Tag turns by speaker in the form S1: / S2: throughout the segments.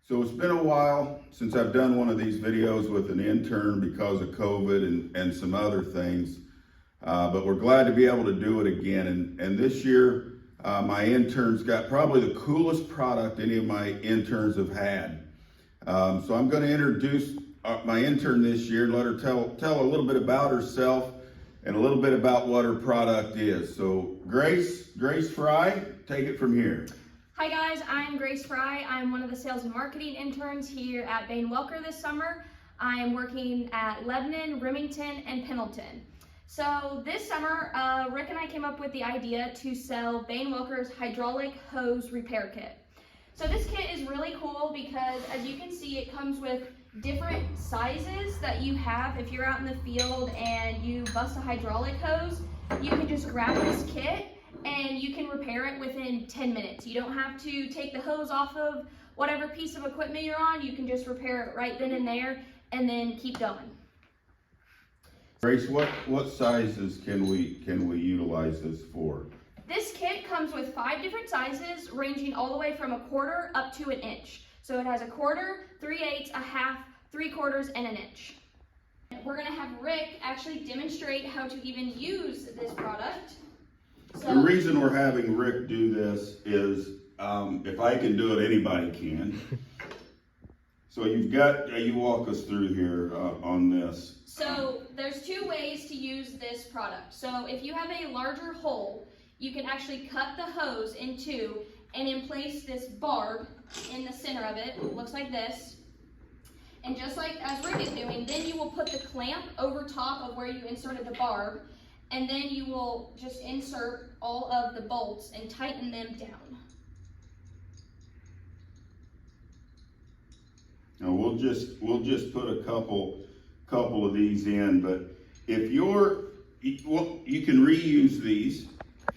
S1: So it's been a while since I've done one of these videos with an intern because of COVID and some other things, but we're glad to be able to do it again. And this year, my intern's got probably the coolest product any of my interns have had. So I'm going to introduce my intern this year and let her tell a little bit about herself and a little bit about what her product is. So Grace Fry, take it from here.
S2: Hi guys, I'm Grace Fry. I'm one of the sales and marketing interns here at Bain Welker this summer. I am working at Lebanon, Remington, and Pendleton. So this summer, Rick and I came up with the idea to sell Bain Welker's hydraulic hose repair kit. So this kit is really cool because, as you can see, it comes with different sizes that you have. If you're out in the field and you bust a hydraulic hose, you can just grab this kit and you can repair it within 10 minutes. You don't have to take the hose off of whatever piece of equipment you're on. You can just repair it right then and there and then keep going.
S1: Grace, what sizes can we utilize this for?
S2: This kit comes with 5 different sizes ranging all the way from 1/4 up to 1 inch. So it has 1/4, 3/8, 1/2, 3/4, and 1 inch. We're gonna have Rick actually demonstrate how to even use this product.
S1: The reason we're having Rick do this is if I can do it, anybody can. So you walk us through here on this.
S2: So there's 2 ways to use this product. So if you have a larger hole, you can actually cut the hose in 2 and then place this barb in the center of it. It looks like this. And just like as Rick is doing, then you will put the clamp over top of where you inserted the barb, and then you will just insert all of the bolts and tighten them down.
S1: Now we'll just put a couple of these in, but if you can reuse these.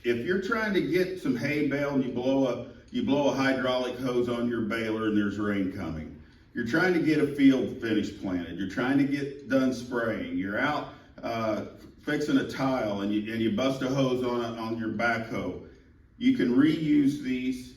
S1: If you're trying to get some hay bale and you blow a hydraulic hose on your baler and there's rain coming, you're trying to get a field finish planted, you're trying to get done spraying, you're out fixing a tile and you bust a hose on your backhoe, you can reuse these.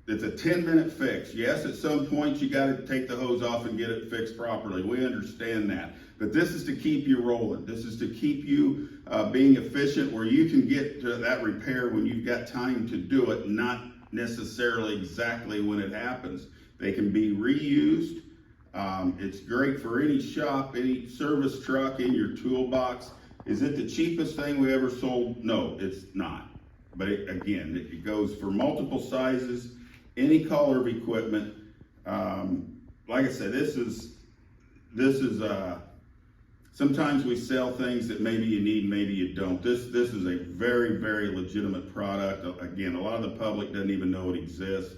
S1: It's a 10-minute fix. Yes, at some point you got to take the hose off and get it fixed properly. We understand that. But this is to keep you rolling. This is to keep you being efficient where you can get to that repair when you've got time to do it, not necessarily exactly when it happens. They can be reused. It's great for any shop, any service truck in your toolbox. Is it the cheapest thing we ever sold? No, it's not. But it goes for multiple sizes, any color of equipment. Like I said, this is sometimes we sell things that maybe you need, maybe you don't. This is a very, very legitimate product. Again, a lot of the public doesn't even know it exists.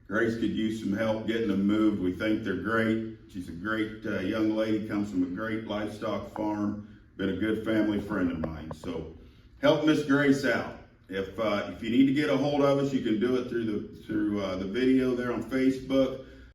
S1: Grace could use some help getting them moved. We think they're great. She's a great young lady, comes from a great livestock farm, been a good family friend of mine. So help Miss Grace out. If you need to get a hold of us, you can do it through the video there on Facebook.